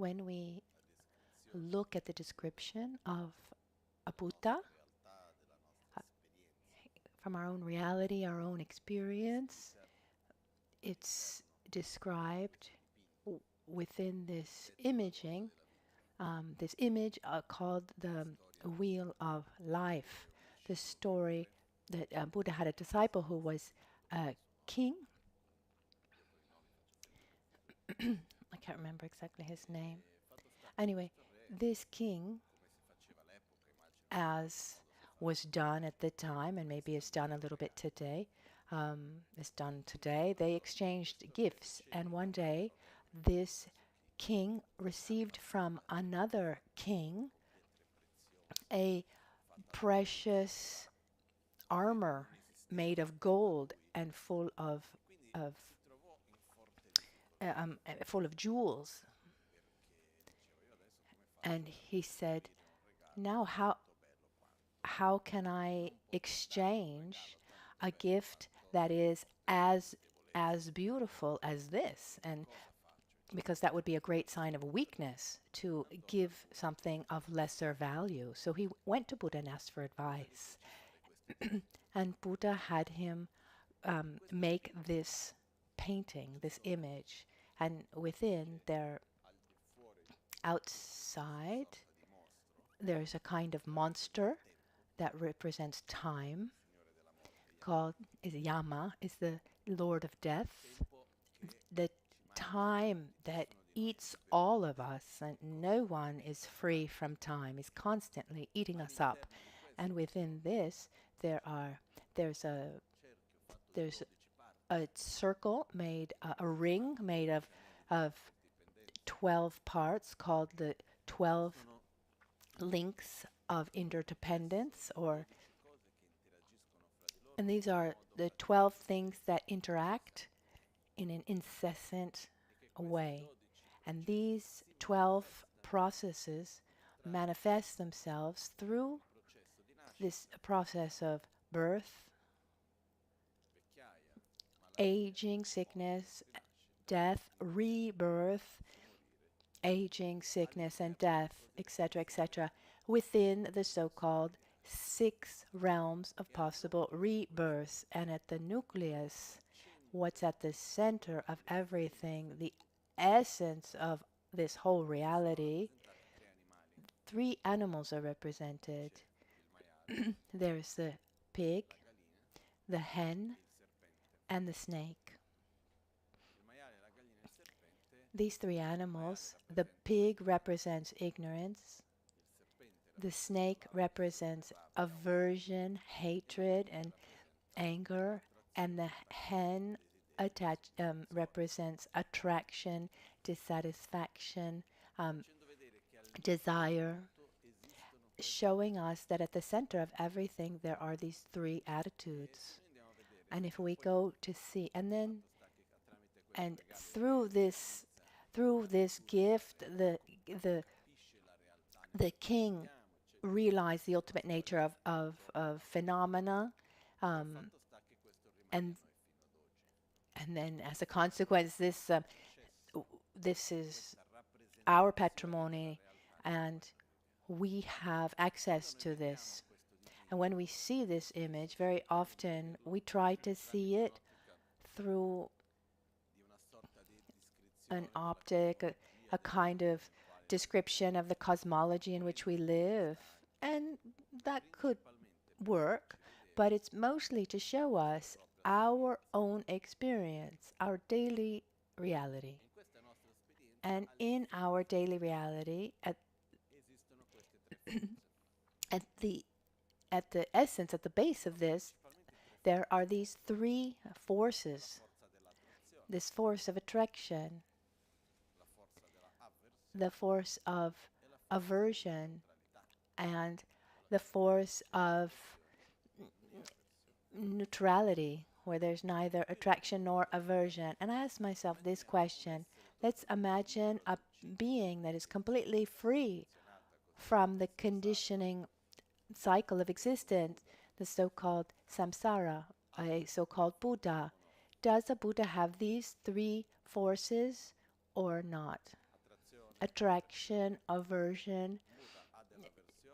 when we look at the description of a Buddha uh, from our own reality, our own experience, it's described within this imaging, this image called the Wheel of Life. The story that Buddha had a disciple who was a king. I can't remember exactly his name. Anyway, this king, as was done at the time, and maybe is done a little bit today, is done today, they exchanged gifts. And one day, this king received from another king a precious armor made of gold and of full of jewels. And he said, "Now, how can I exchange a gift that is as beautiful as this?" And because that would be a great sign of weakness to give something of lesser value. So he went to Buddha and asked for advice. And Buddha had him make this painting, this image. And within there, outside, there's a kind of monster that represents time, called is Yama, is the Lord of Death. The time that eats all of us, and no one is free from time, is constantly eating us up. And within this, there's a circle made, a ring made of 12 parts called the 12 links of interdependence, and these are the 12 things that interact in an incessant way. And these 12 processes manifest themselves through this process of birth, aging, sickness, death, rebirth, aging, sickness, and death, etc., etc., within the so-called 6 realms of possible rebirths. And at the nucleus, what's at the center of everything, the essence of this whole reality, 3 animals are represented. There's the pig, the hen, and the snake. These 3 animals, the pig represents ignorance, the snake represents aversion, hatred, and anger, and the hen represents attraction, dissatisfaction, desire, showing us that at the center of everything there are these 3 attitudes. And if we go to see, and through this gift, the king realized the ultimate nature of phenomena, and then as a consequence, this is our patrimony, and we have access to this. And when we see this image, very often we try to see it through an optic, a kind of description of the cosmology in which we live. And that could work, but it's mostly to show us our own experience, our daily reality. And in our daily reality, at the essence, at the base of this, there are these 3 forces. This force of attraction, the force of aversion, and the force of neutrality, where there's neither attraction nor aversion. And I ask myself this question: let's imagine a being that is completely free from the conditioning cycle of existence, the so-called samsara, a so-called Buddha. Does a Buddha have these 3 forces or not? attraction, aversion.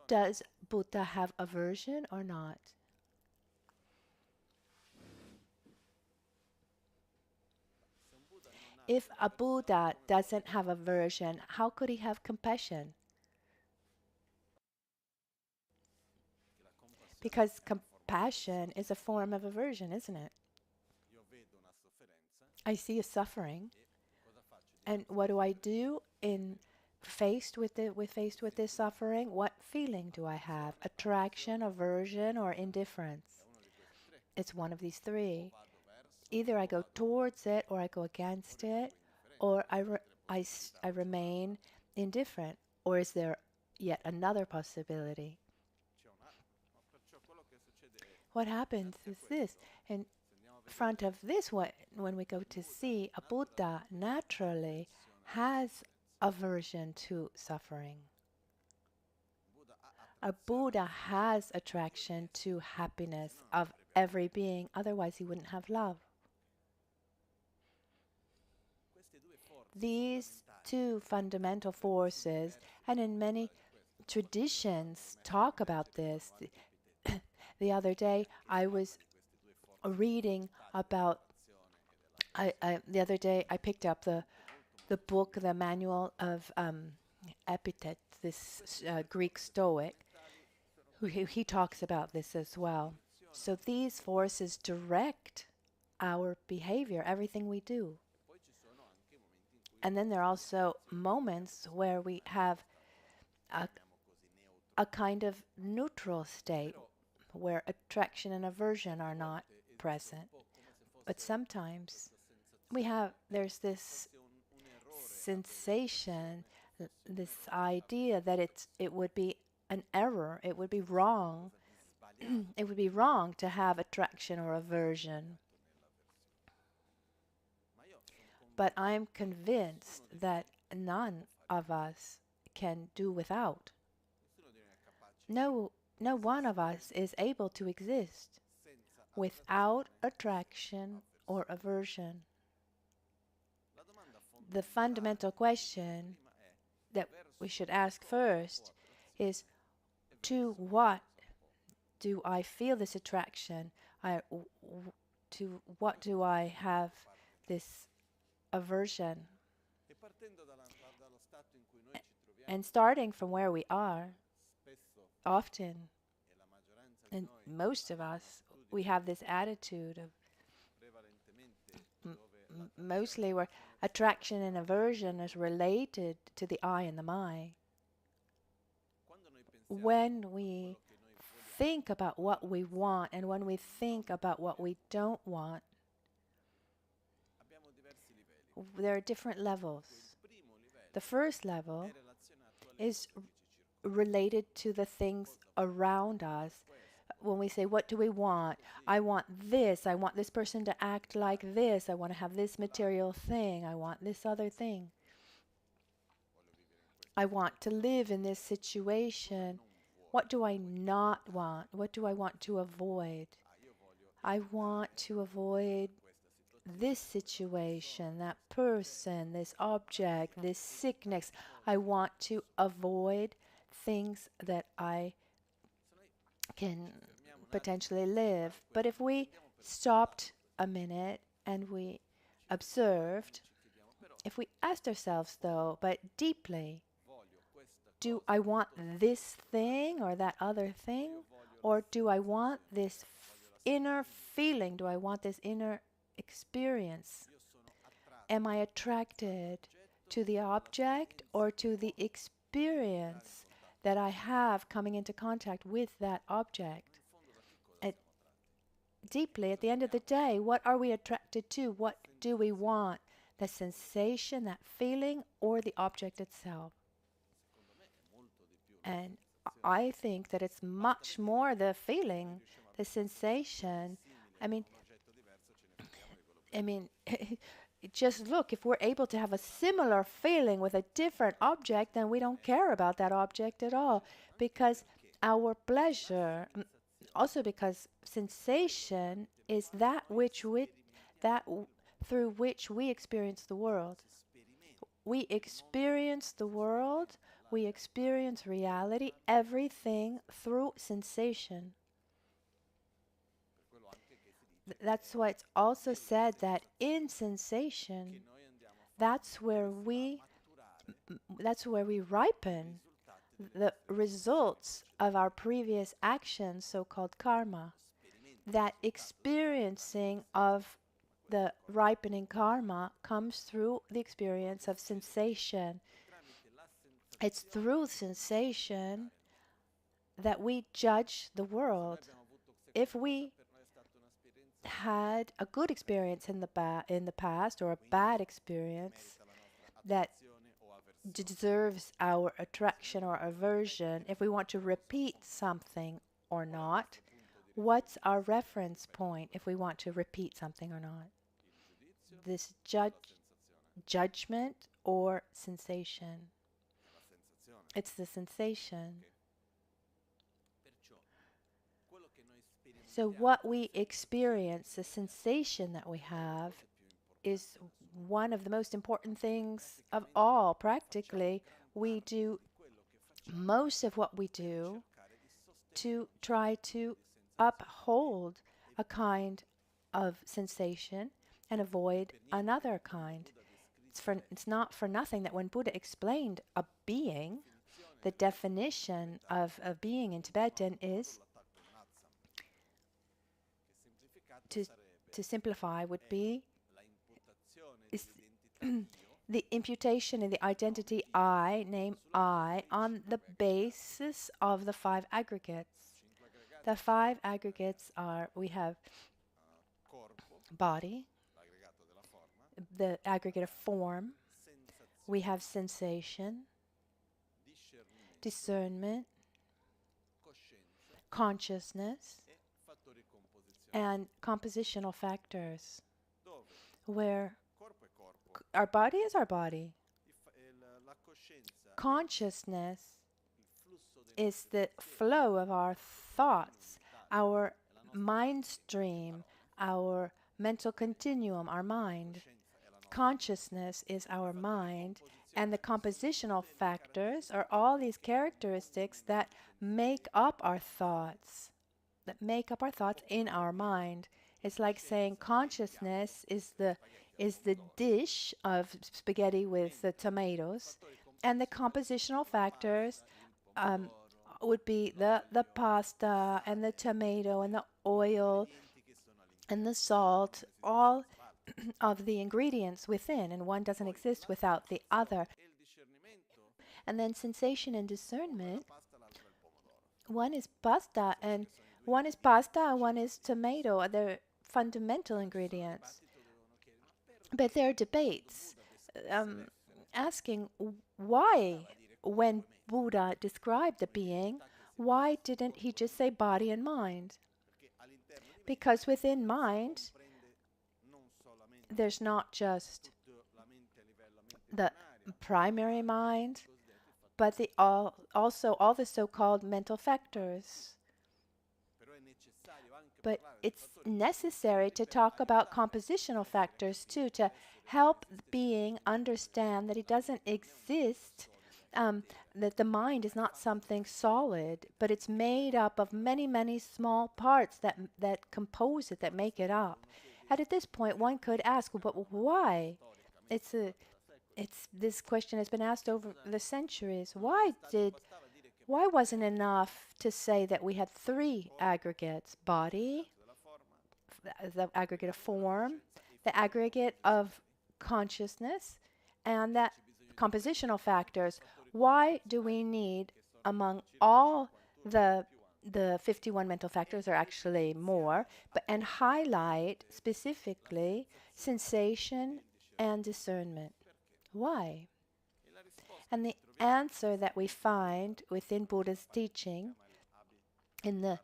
Does Buddha have aversion or not? If a Buddha doesn't have aversion, how could he have compassion? Because compassion is a form of aversion, isn't it? I see a suffering, and what do I do in faced with this suffering? What feeling do I have? Attraction, aversion, or indifference? It's one of these three. Either I go towards it, or I go against it, or I remain indifferent. Or is there yet another possibility? What happens is this. In front of this, when we go to see, a Buddha naturally has aversion to suffering. A Buddha has attraction to happiness of every being, otherwise he wouldn't have love. These two fundamental forces, and in many traditions talk about this. The other day I was reading about, the other day I picked up the book, the manual of Epictetus, this Greek Stoic, who he talks about this as well. So these forces direct our behavior, everything we do. And then there are also moments where we have a kind of neutral state, where attraction and aversion are not present. But sometimes there's this sensation, this idea that it would be an error, it would be wrong, it would be wrong to have attraction or aversion. But I'm convinced that none of us can do without. No one of us is able to exist without attraction or aversion. The fundamental question that we should ask first is, to what do I feel this attraction? To what do I have this aversion? And starting from where we are, often, and most of us, we have this attitude of mostly where attraction and aversion is related to the I and the my. When we think about what we want and when we think about what we don't want, there are different levels. The first level is related to the things around us. When we say, what do we want? I want this person to act like this, I want to have this material thing, I want this other thing. I want to live in this situation. What do I not want? What do I want to avoid? I want to avoid this situation, that person, this object, this sickness. I want to avoid things that I can potentially live. But if we stopped a minute and we observed, if we asked ourselves though, but deeply, do I want this thing or that other thing? Or do I want this inner feeling? Do I want this inner experience? Am I attracted to the object or to the experience that I have coming into contact with that object? Deeply, at the end of the day, what are we attracted to? What do we want? The sensation, that feeling, or the object itself? And I think that it's much more the feeling, the sensation. I mean, just look, if we're able to have a similar feeling with a different object, then we don't care about that object at all, because our pleasure, also because sensation is that through which we experience the world. we experience the world, we experience reality, everything through sensation. That's why it's also said that in sensation, that's where we ripen the results of our previous actions, so-called karma. That experiencing of the ripening karma comes through the experience of sensation. It's through sensation that we judge the world. If we had a good experience in the past or a bad experience that deserves our attraction or aversion, if we want to repeat something or not, what's our reference point if we want to repeat something or not? This judgment or sensation? It's the sensation. So what we experience, the sensation that we have, is one of the most important things of all. Practically, we do most of what we do to try to uphold a kind of sensation and avoid another kind. It's not for nothing that when Buddha explained a being, the definition of a being in Tibetan is, to simplify, would be is the imputation in the identity I, name I, on the basis of the 5 aggregates. The 5 aggregates are, we have body, the aggregate of form, we have sensation, discernment, consciousness, and compositional factors, where our body is our body. Consciousness is the flow of our thoughts, our mind stream, our mental continuum, our mind. Consciousness is our mind, and the compositional factors are all these characteristics that make up our thoughts, in our mind. It's like saying consciousness is the dish of spaghetti with the tomatoes, and the compositional factors would be the pasta and the tomato and the oil and the salt, all of the ingredients within, and one doesn't exist without the other. And then sensation and discernment, one is pasta and one is tomato. They're fundamental ingredients. But there are debates asking why, when Buddha described the being, why didn't he just say body and mind? Because within mind, there's not just the primary mind, but also all the so-called mental factors. But it's necessary to talk about compositional factors too, to help the being understand that it doesn't exist, that the mind is not something solid, but it's made up of many, many small parts that compose it, that make it up. And at this point, one could ask, but why? This question has been asked over the centuries. Why wasn't enough to say that we had 3 aggregates: body, the aggregate of form, the aggregate of consciousness, and that compositional factors? Why do we need, among all the 51 mental factors, or actually more, and highlight specifically sensation and discernment? Why? And the answer that we find within Buddha's teaching, in the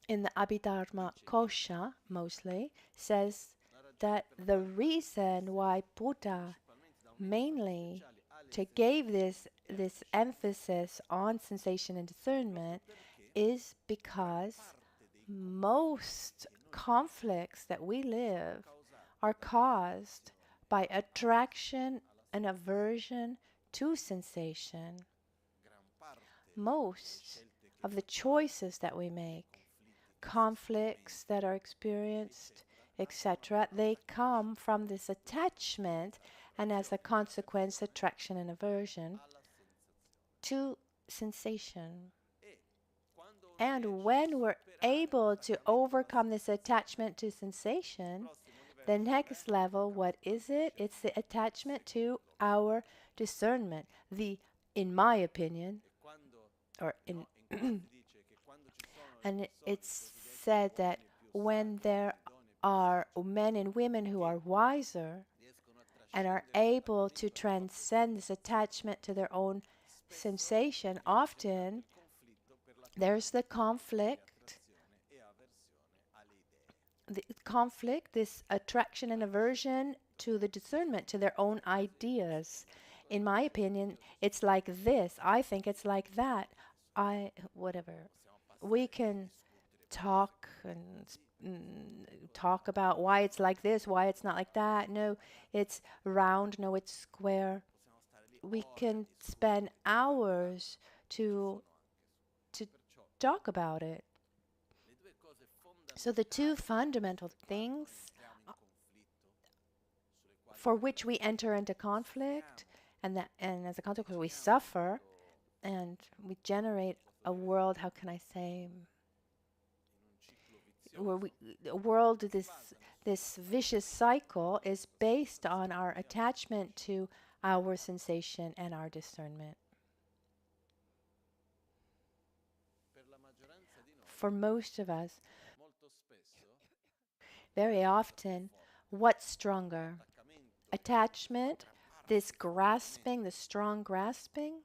Abhidharma Kosha mostly, says that the reason why Buddha mainly gave this emphasis on sensation and discernment is because most conflicts that we live are caused by attraction an aversion to sensation. Most of the choices that we make, conflicts that are experienced, etc., they come from this attachment and as a consequence, attraction and aversion to sensation. And when we're able to overcome this attachment to sensation, the next level, what is it? It's the attachment to our discernment. In my opinion, or in and it's said that when there are men and women who are wiser and are able to transcend this attachment to their own sensation, often there's the conflict, this attraction and aversion to the discernment, to their own ideas. In my opinion, it's like this. I think it's like that. Whatever. We can talk and talk about why it's like this, why it's not like that. No, it's round. No, it's square. We can spend hours to talk about it. So the two fundamental things for which we enter into conflict, and as a consequence we suffer, and we generate a world. How can I say? This vicious cycle is based on our attachment to our sensation and our discernment. For most of us, very often, what's stronger? Attachment, this grasping, the strong grasping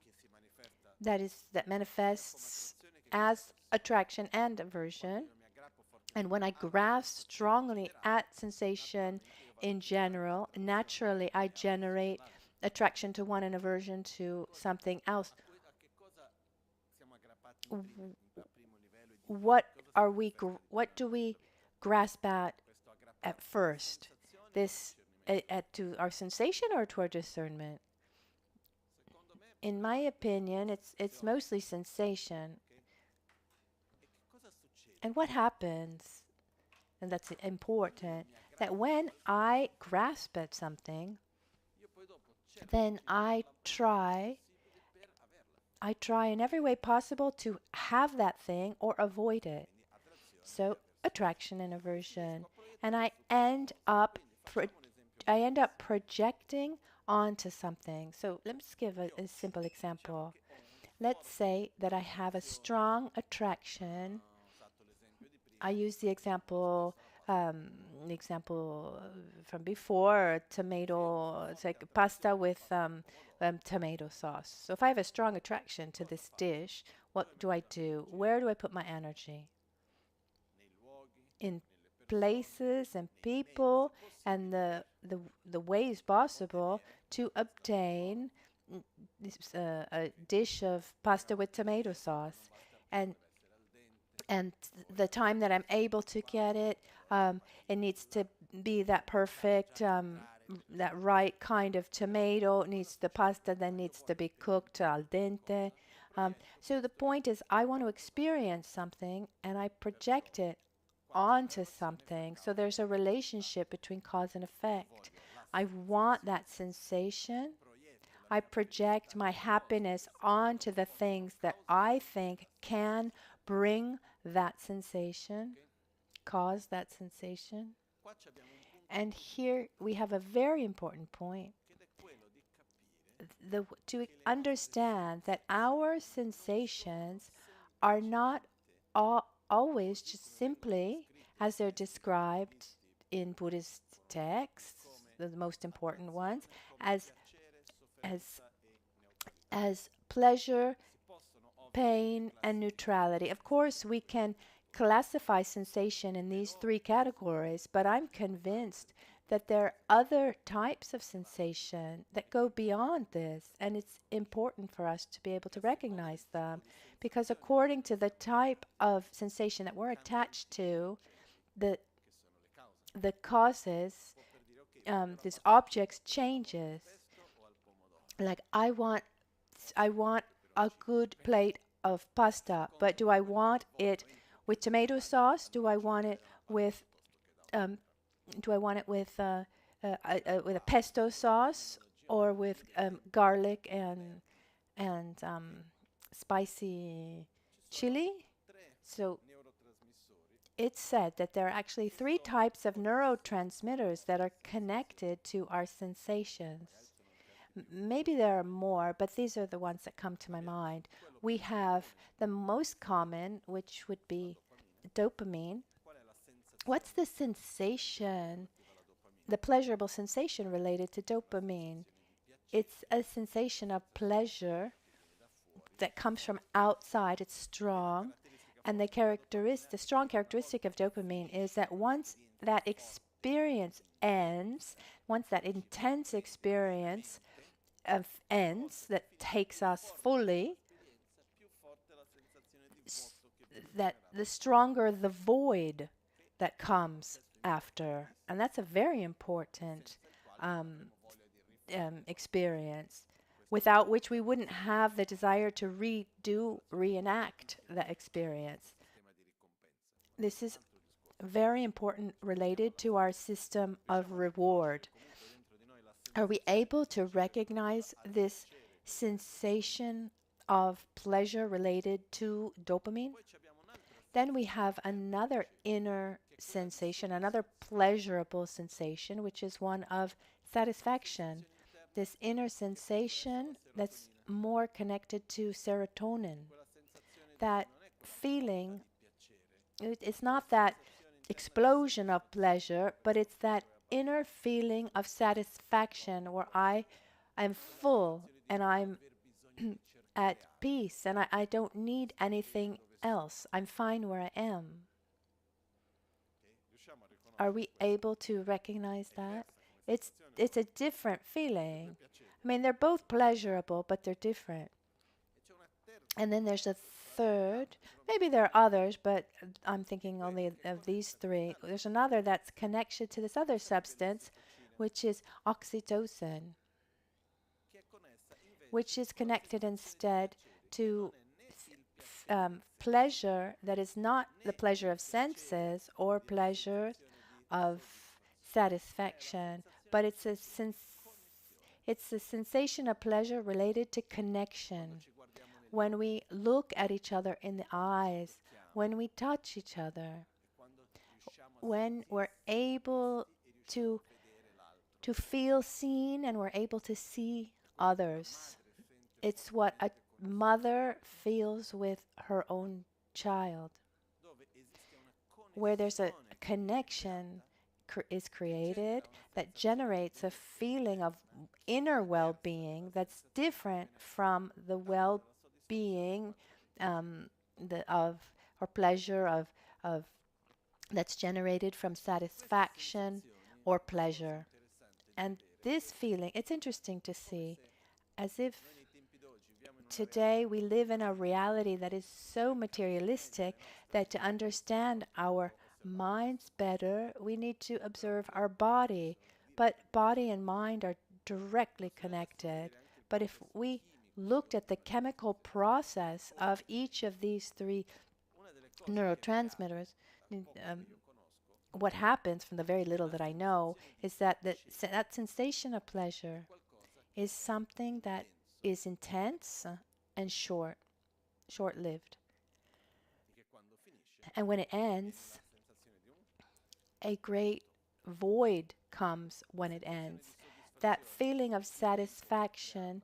that manifests as attraction and aversion. And when I grasp strongly at sensation in general, naturally I generate attraction to one and aversion to something else. What do we grasp at first? This to our sensation or to our discernment? In my opinion, it's mostly sensation. And what happens, and that's important, that when I grasp at something, then I try in every way possible to have that thing or avoid it. So attraction and aversion. And I end up projecting onto something. So let's give a simple example. Let's say that I have a strong attraction. I use the example from before, tomato. It's like pasta with tomato sauce. So if I have a strong attraction to this dish, what do I do? Where do I put my energy? In places and people and the ways possible to obtain a dish of pasta with tomato sauce, and the time that I'm able to get it, it needs to be that perfect, that right kind of tomato. The pasta then needs to be cooked al dente. So the point is, I want to experience something, and I project it onto something. So there's a relationship between cause and effect. I want that sensation. I project my happiness onto the things that I think can bring that sensation, cause that sensation. And here we have a very important point. To understand that our sensations are not always just simply as they're described in Buddhist texts, the most important ones, as pleasure, pain, and neutrality. Of course, we can classify sensation in these three categories, but I'm convinced that there are other types of sensation that go beyond this, and it's important for us to be able to recognize them, because according to the type of sensation that we're attached to, the causes, this objects changes. Like I want a good plate of pasta, but do I want it with tomato sauce? Do I want it with um, do I want it with a pesto sauce or with garlic and spicy chili? So it's said that there are actually three types of neurotransmitters that are connected to our sensations. Maybe there are more, but these are the ones that come to my mind. We have the most common, which would be dopamine. What's the sensation, the pleasurable sensation related to dopamine? It's a sensation of pleasure that comes from outside. It's strong. And the strong characteristic of dopamine is that once that experience ends, once that intense experience ends that takes us fully, that the stronger the void that comes after. And that's a very important um, experience, without which we wouldn't have the desire to reenact the experience. This is very important related to our system of reward. Are we able to recognize this sensation of pleasure related to dopamine? Then we have another inner sensation, another pleasurable sensation, which is one of satisfaction. This inner sensation that's more connected to serotonin. That feeling, it's not that explosion of pleasure, but it's that inner feeling of satisfaction where I am full and I'm at peace and I don't need anything else. I'm fine where I am. Are we able to recognize that? It's a different feeling. I mean, they're both pleasurable, but they're different. And then there's a third. Maybe there are others, but I'm thinking only of these three. There's another that's connected to this other substance, which is oxytocin, which is connected instead to pleasure that is not the pleasure of senses or pleasure of satisfaction, but it's a sensation of pleasure related to connection. When we look at each other in the eyes, when we touch each other, when we're able to feel seen and we're able to see others. It's what a mother feels with her own child, where there's a connection is created that generates a feeling of inner well-being that's different from the well-being of or pleasure of that's generated from satisfaction or pleasure. And this feeling, it's interesting to see, as if today we live in a reality that is so materialistic that to understand our minds better, we need to observe our body. But body and mind are directly connected. But if we looked at the chemical process of each of these three neurotransmitters, what happens from the very little that I know is that that sensation of pleasure is something that is intense and short-lived. And when it ends, a great void comes when it ends. That feeling of satisfaction,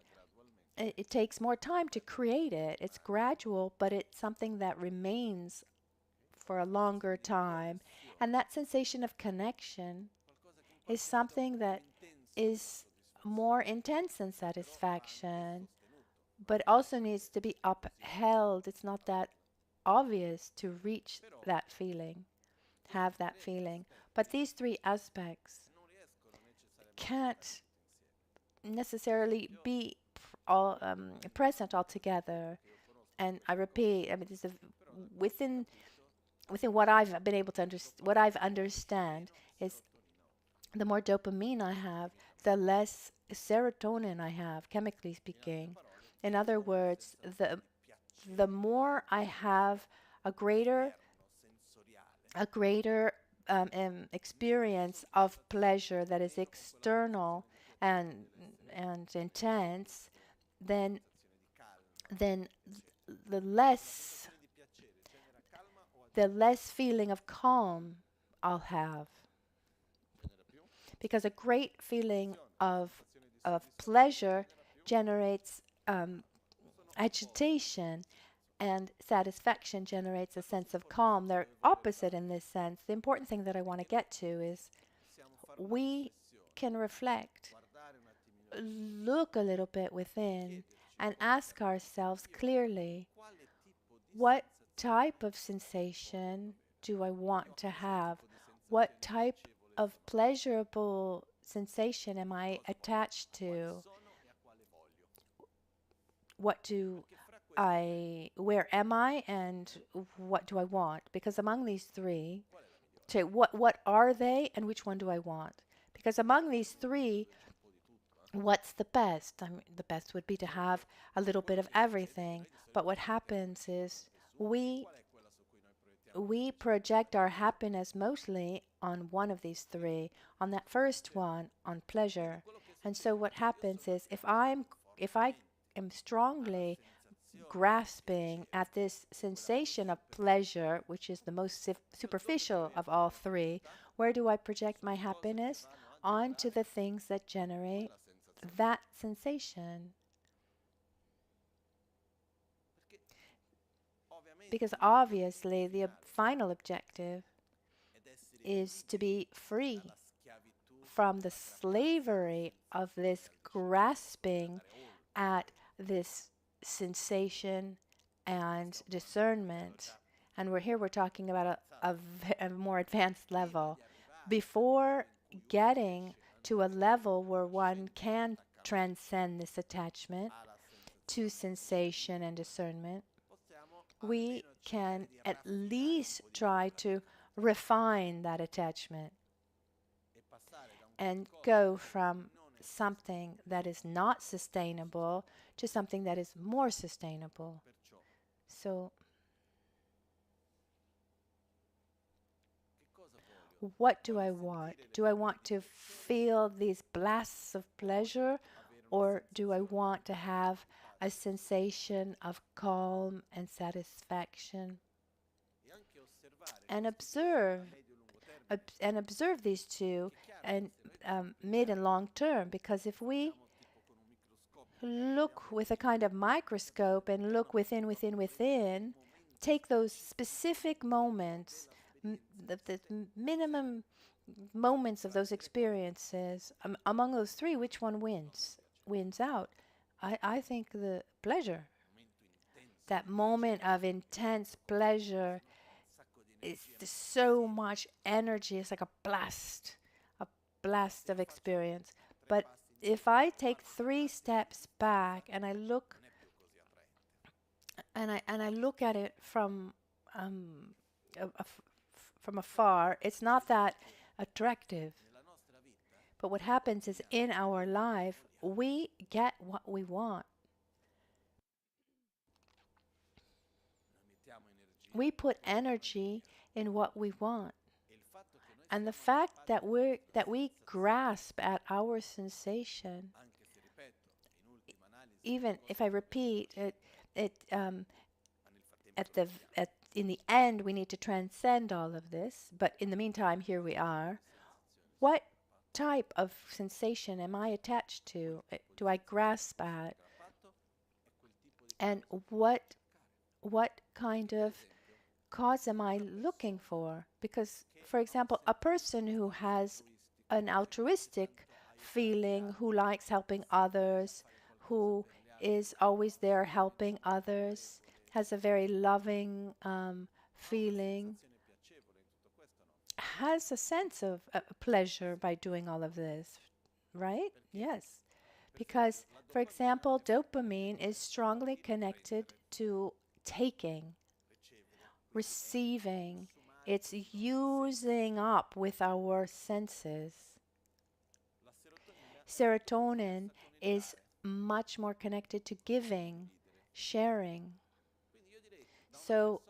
it takes more time to create it. It's gradual, but it's something that remains for a longer time. And that sensation of connection is something that is more intense than satisfaction, but also needs to be upheld. It's not that obvious to reach that feeling, have that feeling. But these three aspects can't necessarily be present altogether. And I repeat, I mean, this is within what I've been able to understand is the more dopamine I have, the less serotonin I have, chemically speaking. In other words, the more I have a greater experience of pleasure that is external and intense, then then the less feeling of calm I'll have, because a great feeling of pleasure generates agitation, and satisfaction generates a sense of calm. They're opposite in this sense. The important thing that I want to get to is we can reflect, look a little bit within, and ask ourselves clearly, what type of sensation do I want to have? What type of pleasurable sensation am I attached to? Where am I, and what do I want? Because among these three, what are they and which one do I want? Because among these three, what's the best? I mean, the best would be to have a little bit of everything. But what happens is we project our happiness mostly on one of these three, on that first one, on pleasure. And so what happens is if I am strongly grasping at this sensation of pleasure, which is the most superficial of all three, where do I project my happiness? Onto the things that generate that sensation. Because obviously, the final objective is to be free from the slavery of this grasping at this sensation and discernment. And we're talking about a more advanced level. Before getting to a level where one can transcend this attachment to sensation and discernment, we can at least try to refine that attachment and go from something that is not sustainable to something that is more sustainable. So, what do I want? Do I want to feel these blasts of pleasure, or do I want to have a sensation of calm and satisfaction? And observe these two, and mid and long term, because if we look with a kind of microscope and look within, take those specific moments, the minimum moments of those experiences, among those three, which one wins out? I think the pleasure. That moment of intense pleasure, is so much energy. It's like a blast of experience. But if I take 3 steps back and I look at it from afar, it's not that attractive. But what happens is, in our life, we get what we want. We put energy in what we want. And the fact that we grasp at our sensation, even if I repeat it, in the end, we need to transcend all of this. But in the meantime, here we are. What type of sensation am I attached to? Do I grasp at? And what kind of cause am I looking for? Because, for example, a person who has an altruistic feeling, who likes helping others, who is always there helping others, has a very loving feeling, has a sense of pleasure by doing all of this, right? Yes. Because, for example, dopamine is strongly connected to taking, receiving. It's using up with our senses. Serotonin is much more connected to giving, sharing. So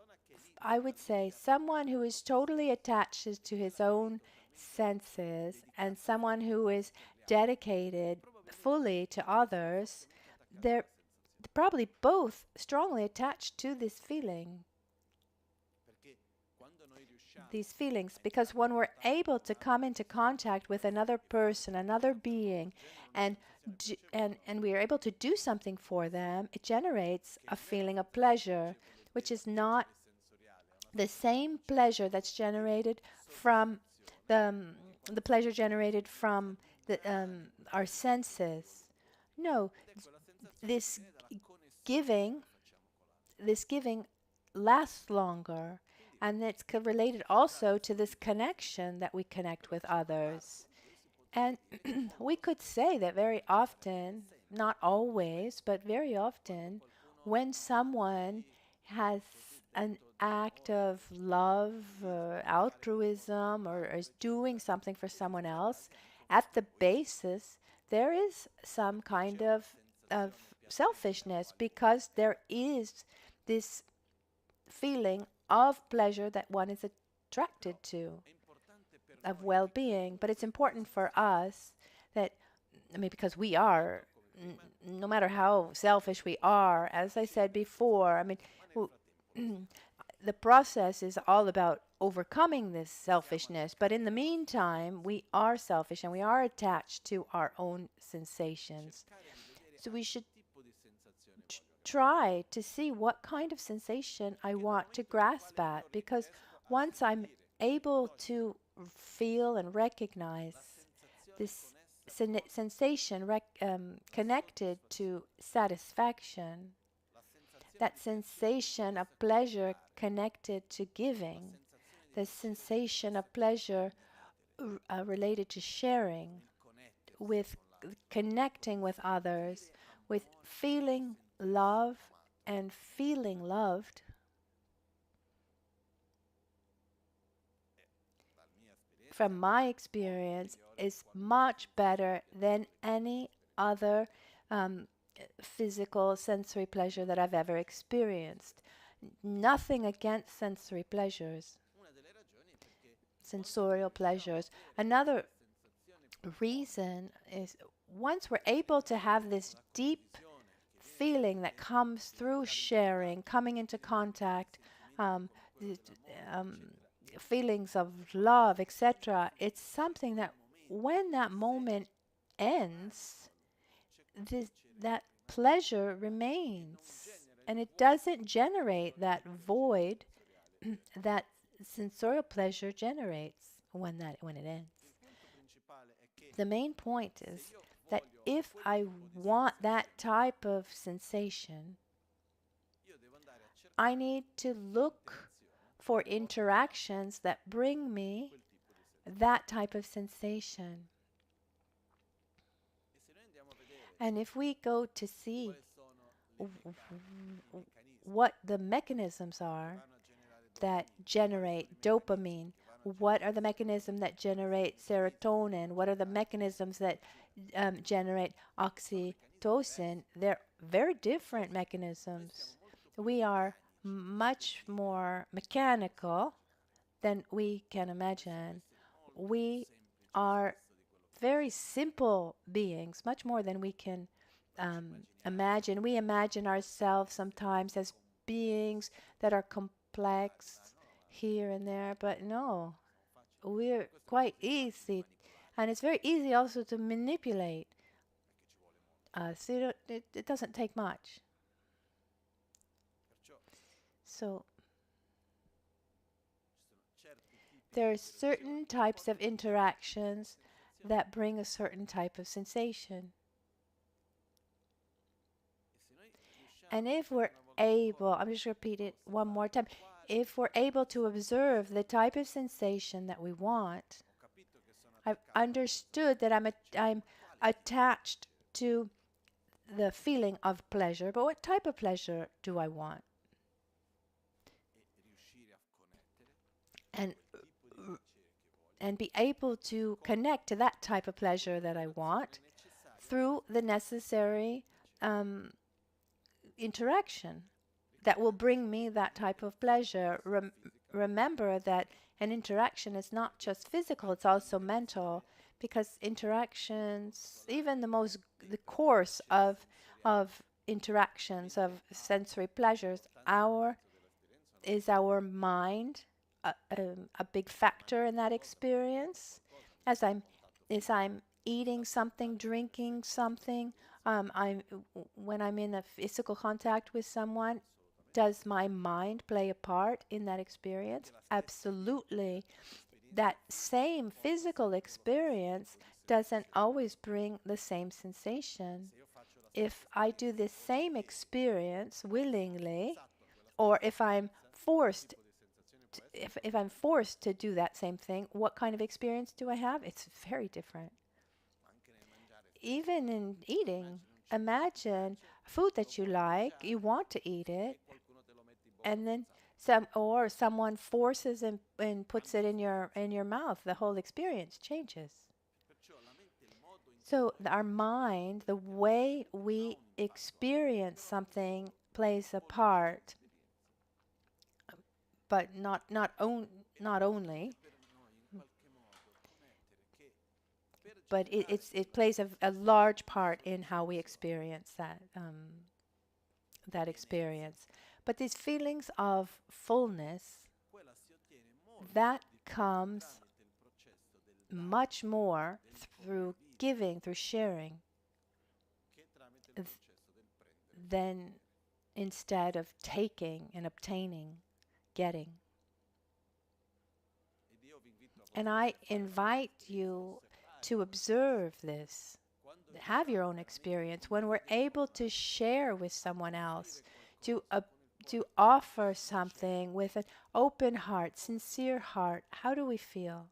I would say someone who is totally attached to his own senses and someone who is dedicated fully to others, they're probably both strongly attached to this feeling, these feelings, because when we're able to come into contact with another person, another being, and and we are able to do something for them, it generates a feeling of pleasure, which is not the same pleasure that's generated from the pleasure generated from our senses. No, this giving, this giving lasts longer, and it's related also to this connection that we connect with others. And we could say that very often, not always, but very often, when someone has an act of love, altruism, or is doing something for someone else, at the basis, there is some kind of selfishness because there is this feeling of pleasure that one is attracted to, of well being. But it's important for us that, I mean, because we are, no matter how selfish we are, as I said before, I mean, the process is all about overcoming this selfishness. But in the meantime, we are selfish and we are attached to our own sensations. So we should try to see what kind of sensation I want to grasp at, because once I'm able to feel and recognize this sensation connected to satisfaction, that sensation of pleasure connected to giving, the sensation of pleasure related to sharing, with connecting with others, with feeling love and feeling loved, from my experience, is much better than any other um, physical sensory pleasure that I've ever experienced. Nothing against sensory pleasures, sensorial pleasures. Another reason is once we're able to have this deep feeling that comes through sharing, coming into contact, um, um, feelings of love, etc., it's something that when that moment ends, this, that pleasure remains. And it doesn't generate that void that sensorial pleasure generates when it ends. The main point is that if I want that type of sensation, I need to look for interactions that bring me that type of sensation. And if we go to see what the mechanisms are that generate dopamine, what are the mechanisms that generate serotonin, what are the mechanisms that generate oxytocin, they're very different mechanisms. We are much more mechanical than we can imagine. We are very simple beings, much more than we can imagine. We imagine ourselves sometimes as beings that are complex here and there, but no, we're quite easy. And it's very easy also to manipulate us. It doesn't take much. So there are certain types of interactions that bring a certain type of sensation. And if we're able, I'm just repeat it one more time, if we're able to observe the type of sensation that we want, I've understood that I'm attached to the feeling of pleasure, but what type of pleasure do I want? And and be able to connect to that type of pleasure that I want, through the necessary um, interaction that will bring me that type of pleasure. Remember that an interaction is not just physical, it's also mental, because interactions, even the course of interactions, of sensory pleasures, is our mind a big factor in that experience? As I'm eating something, drinking something, when I'm in a physical contact with someone, does my mind play a part in that experience? Absolutely. That same physical experience doesn't always bring the same sensation. If I do the same experience willingly, or if I'm forced to do that same thing, what kind of experience do I have? It's very different. Even in eating, imagine food that you like, you want to eat it, and then someone forces and puts it in your mouth. The whole experience changes. So our mind, the way we experience something, plays a part, but not only, but it plays a large part in how we experience that experience. But these feelings of fullness, that comes much more through giving, through sharing, than instead of taking and obtaining, getting. And I invite you to observe this, have your own experience. When we're able to share with someone else, to offer something with an open heart, sincere heart, how do we feel?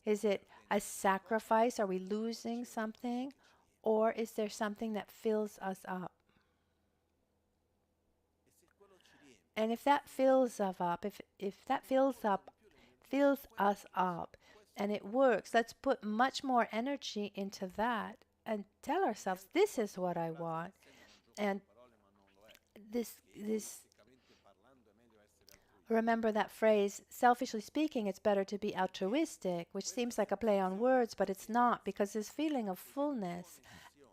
Is it a sacrifice? Are we losing something? Or is there something that fills us up? And if that fills us up, if that fills us up and it works, let's put much more energy into that and tell ourselves, this is what I want. And this remember that phrase, selfishly speaking, it's better to be altruistic, which seems like a play on words, but it's not, because this feeling of fullness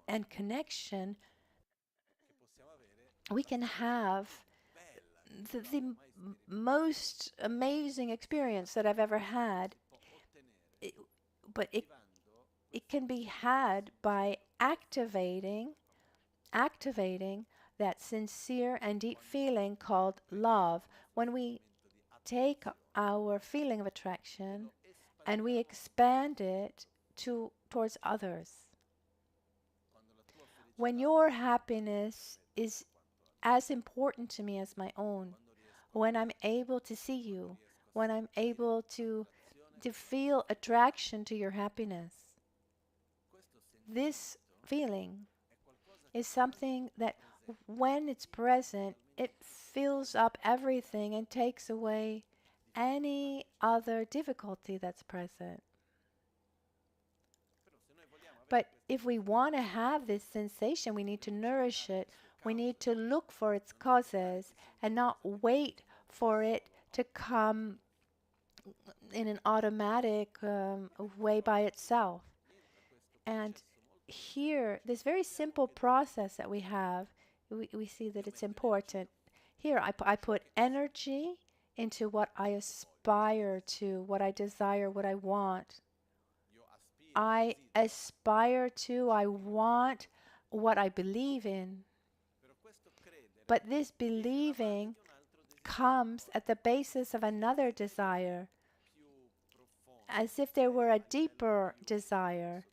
and connection, we can have the most amazing experience that I've ever had. But it can be had by activating that sincere and deep feeling called love. When we take our feeling of attraction and we expand it towards others. When your happiness is as important to me as my own, when I'm able to see you, when I'm able to feel attraction to your happiness, this feeling is something that when it's present, it fills up everything and takes away any other difficulty that's present. But if we want to have this sensation, we need to nourish it. We need to look for its causes and not wait for it to come in an automatic way by itself. And here, this very simple process that we have, we see that it's important. Here, I put energy into what I aspire to, what I desire, what I want. I aspire to, I want what I believe in. But this believing comes at the basis of another desire, as if there were a deeper desire.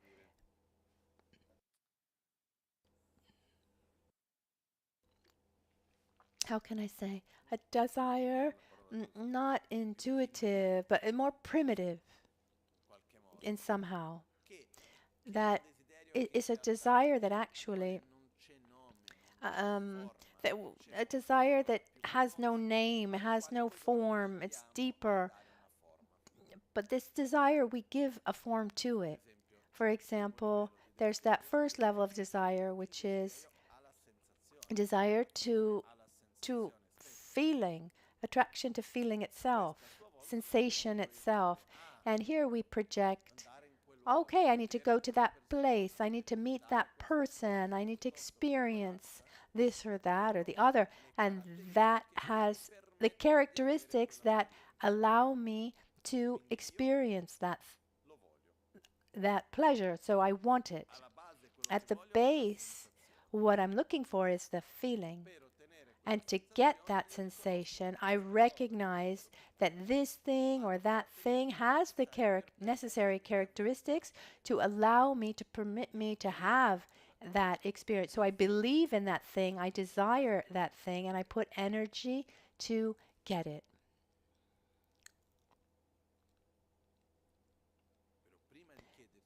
How can I say? A desire, not intuitive, but more primitive in somehow. That it is a desire that actually, a desire that has no name, has no form, it's deeper. But this desire, we give a form to it. For example, there's that first level of desire, which is desire to feeling, attraction to feeling itself, sensation itself. And here we project, okay, I need to go to that place, I need to meet that person, I need to experience this or that or the other. And that has the characteristics that allow me to experience that pleasure. So I want it. At the base, what I'm looking for is the feeling. And to get that sensation, I recognize that this thing or that thing has the necessary characteristics to allow me, to permit me to have that experience. So I believe in that thing, I desire that thing, and I put energy to get it.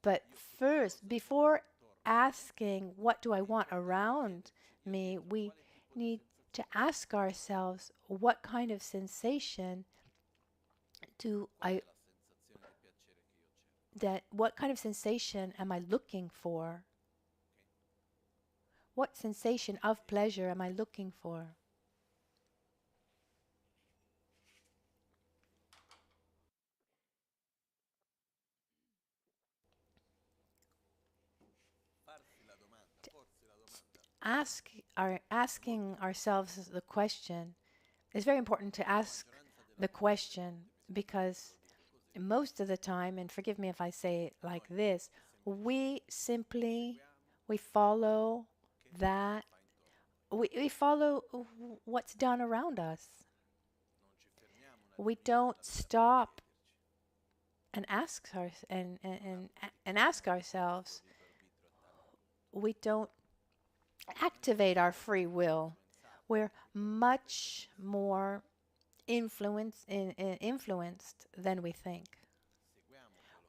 But first, before asking what do I want around me, we need to ask ourselves what kind of sensation what kind of sensation am I looking for? What sensation of pleasure am I looking for? Asking ourselves the question, it's very important to ask the question, because most of the time, and forgive me if I say it like this, we simply we follow that we follow what's done around us. We don't stop and ask ourselves. We don't activate our free will. We're much more influenced than we think.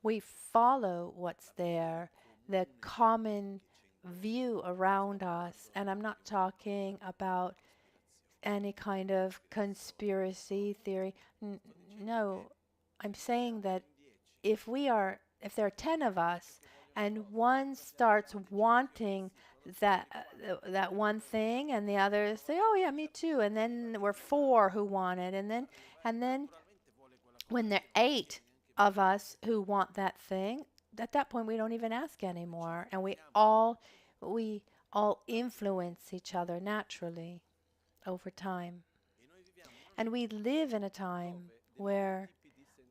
We follow what's there, the common view around us. And I'm not talking about any kind of conspiracy theory. No, I'm saying that if there are 10 of us and one starts wanting that one thing, and the others say, "Oh yeah, me too," and then we're 4 who want it, and then when there are 8 of us who want that thing, at that point we don't even ask anymore, and we all influence each other naturally over time. And we live in a time where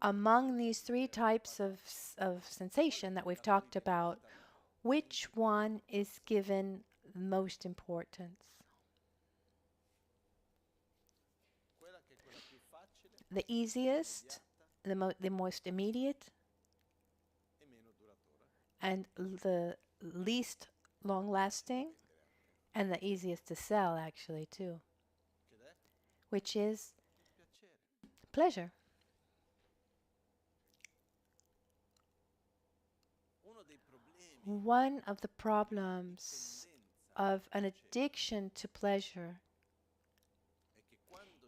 among these 3 types of sensation that we've talked about, which one is given most importance? The easiest, the most immediate, and the least long-lasting, and the easiest to sell, actually, too, which is pleasure. One of the problems of an addiction to pleasure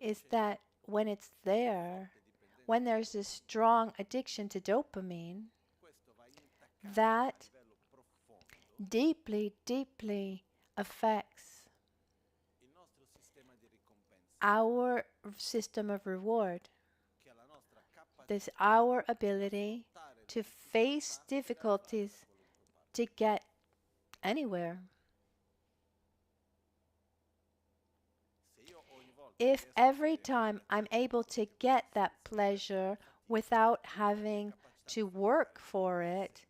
is that when it's there, when there's this strong addiction to dopamine, that deeply, deeply affects our system of reward. This our ability to face difficulties to get anywhere. If every time I'm able to get that pleasure without having to work for it,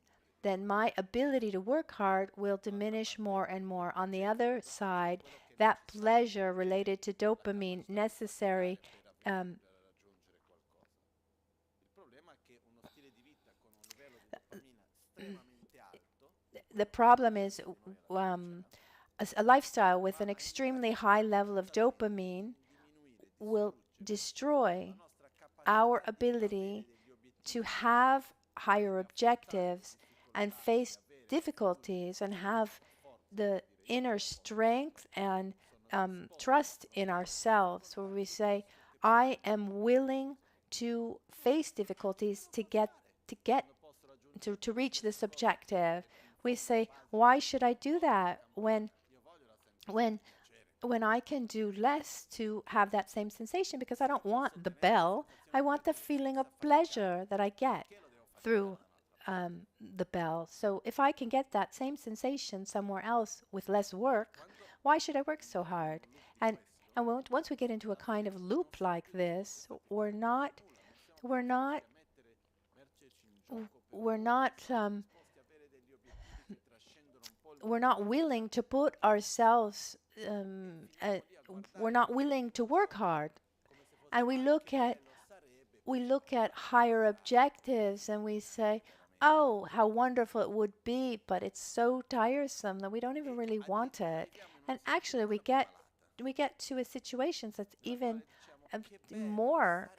then my ability to work hard will diminish more and more. On the other side, that pleasure related to dopamine necessary. The problem is a lifestyle with an extremely high level of dopamine will destroy our ability to have higher objectives and face difficulties and have the inner strength and trust in ourselves, where we say, I am willing to face difficulties to reach this objective. We say, why should I do that when when I can do less to have that same sensation? Because I don't want the bell. I want the feeling of pleasure that I get through the bell. So if I can get that same sensation somewhere else with less work, why should I work so hard? And once we get into a kind of loop like this, we're not we're not we're not willing to put ourselves we're not willing to work hard, and we look at higher objectives and we say, oh, how wonderful it would be, but it's so tiresome that we don't even really want it. And actually we get to a situation that's even uh, more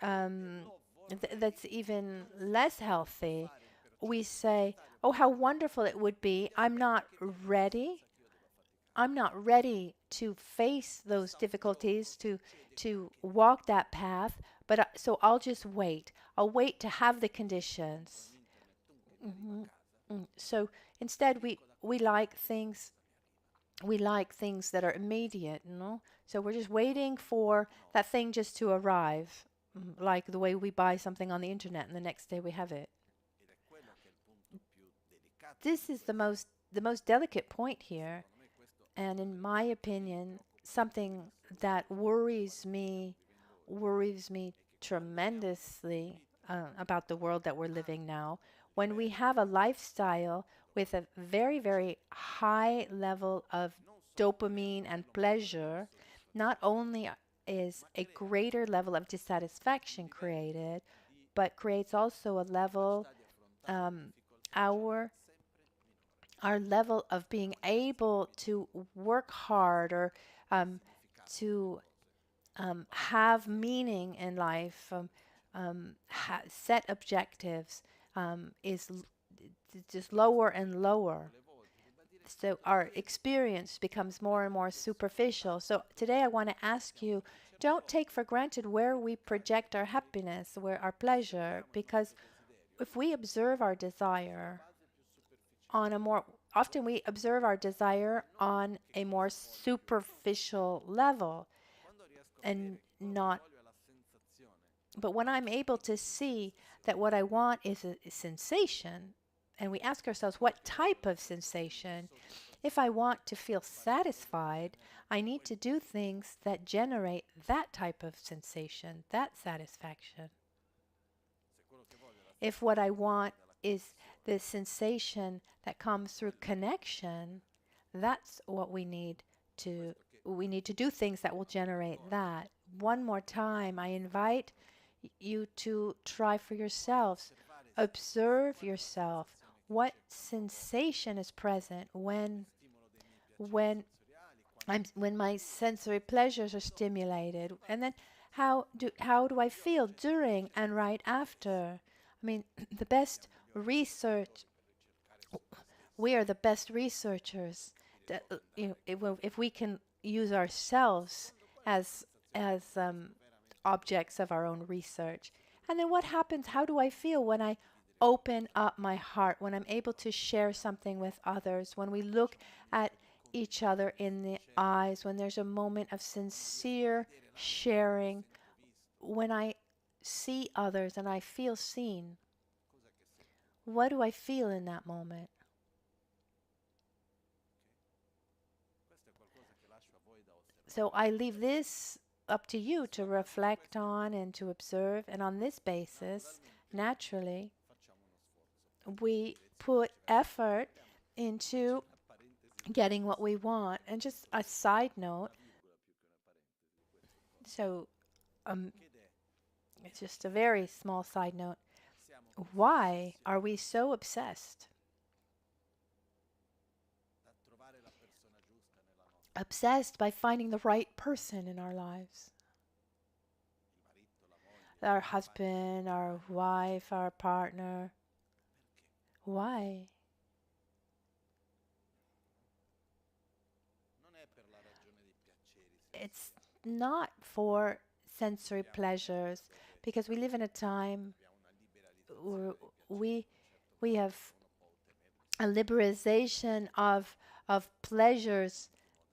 that's even less healthy. We say, oh, how wonderful it would be. Ready I'm not ready to face those difficulties, to walk that path, but so I'll just wait. I'll wait to have the conditions. Mhm. So instead, we like things that are immediate, you know. So we're just waiting for that thing just to arrive, like the way we buy something on the internet and the next day we have it. This is the most delicate point here. And in my opinion, something that worries me tremendously about the world that we're living now. When we have a lifestyle with a very, very high level of dopamine and pleasure, not only is a greater level of dissatisfaction created, but creates also a level, our our level of being able to work hard or to have meaning in life, set objectives, is just lower and lower. So our experience becomes more and more superficial. So today I want to ask you, don't take for granted where we project our happiness, where our pleasure, because if we observe our desire on a more often we observe our desire on a more superficial level and not but when I'm able to see that what I want is a sensation, and we ask ourselves what type of sensation, if I want to feel satisfied, I need to do things that generate that type of sensation, that satisfaction. If what I want is the sensation that comes through connection, that's what we need to do things that will generate that. One more time, I invite you to try for yourselves. Observe yourself. What sensation is present when when my sensory pleasures are stimulated, and then how do I feel during and right after? I mean, the best research. We are the best researchers. That, if we can use ourselves as as objects of our own research, and then what happens? How do I feel when I open up my heart? When I'm able to share something with others? When we look at each other in the eyes? When there's a moment of sincere sharing? When I see others and I feel seen? What do I feel in that moment? So I leave this up to you to reflect on and to observe. And on this basis, naturally, we put effort into getting what we want. And just a side note, so um, it's just a very small side note. Why are we so obsessed? Obsessed by finding the right person in our lives. Our husband, our wife, our partner. Why? It's not for sensory pleasures, because we live in a time where we we have a liberalization of pleasures,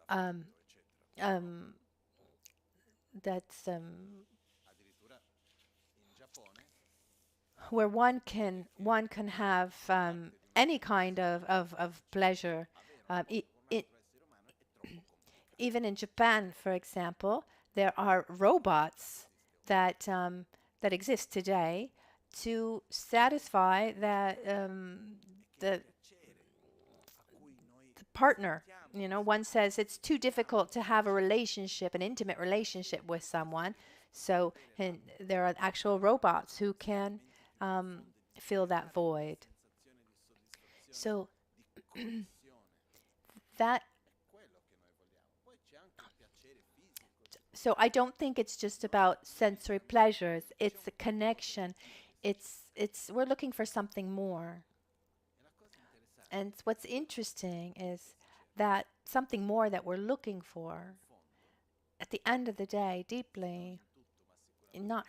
um, um, that's where one can have any kind of pleasure. Um, e- e- Even in Japan, for example, there are robots that exist today to satisfy the partner. You know, one says it's too difficult to have a relationship, an intimate relationship with someone. So, and there are actual robots who can fill that void. So that so I don't think it's just about sensory pleasures. It's a connection. It's we're looking for something more. And what's interesting is that something more that we're looking for at the end of the day, deeply, not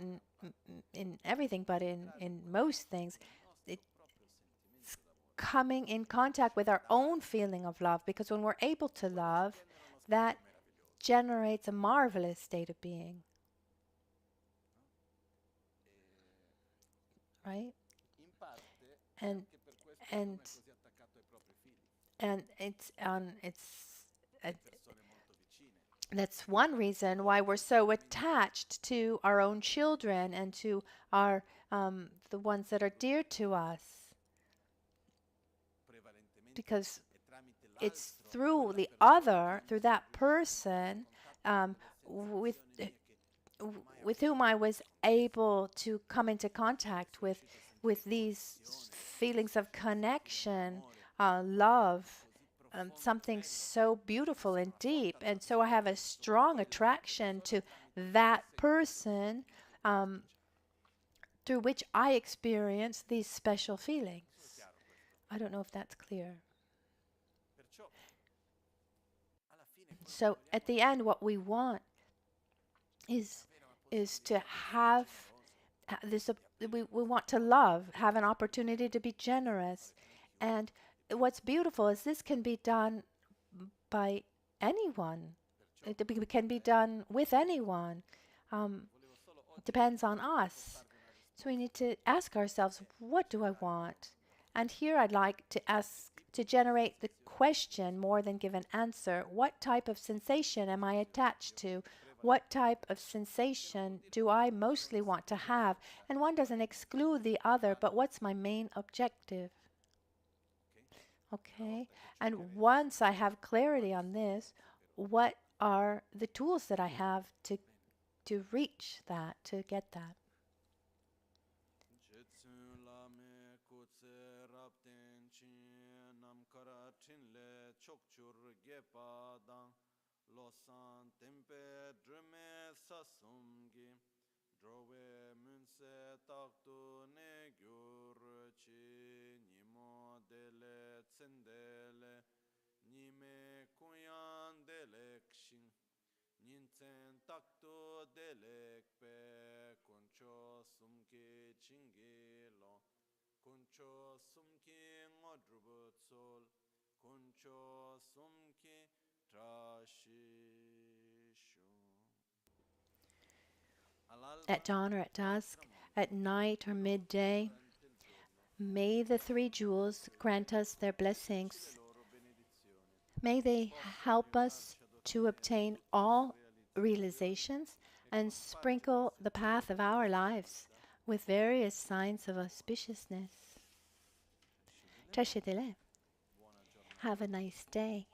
in everything, but in most things, it's coming in contact with our own feeling of love. Because when we're able to love, that generates a marvelous state of being, right? And and and uh, that's one reason why we're so attached to our own children and to our the ones that are dear to us, because it's through the other, through that person, um, with with whom I was able to come into contact with these feelings of connection, love, something so beautiful and deep. And so I have a strong attraction to that person, um, through which I experience these special feelings. I don't know if that's clear. So at the end, what we want is is to have this. We want to love, have an opportunity to be generous, and what's beautiful is this can be done by anyone. Can be done with anyone. It depends on us. So we need to ask ourselves, what do I want? And here I'd like to ask to generate the question more than give an answer. What type of sensation am I attached to? What type of sensation do I mostly want to have? And one doesn't exclude the other, but what's my main objective? Okay. And once I have clarity on this, what are the tools that I have to reach that, to get that? At dawn or at dusk, at night or midday, may the three jewels grant us their blessings. May they help us to obtain all realizations and sprinkle the path of our lives with various signs of auspiciousness. Tâchez-le. Have a nice day.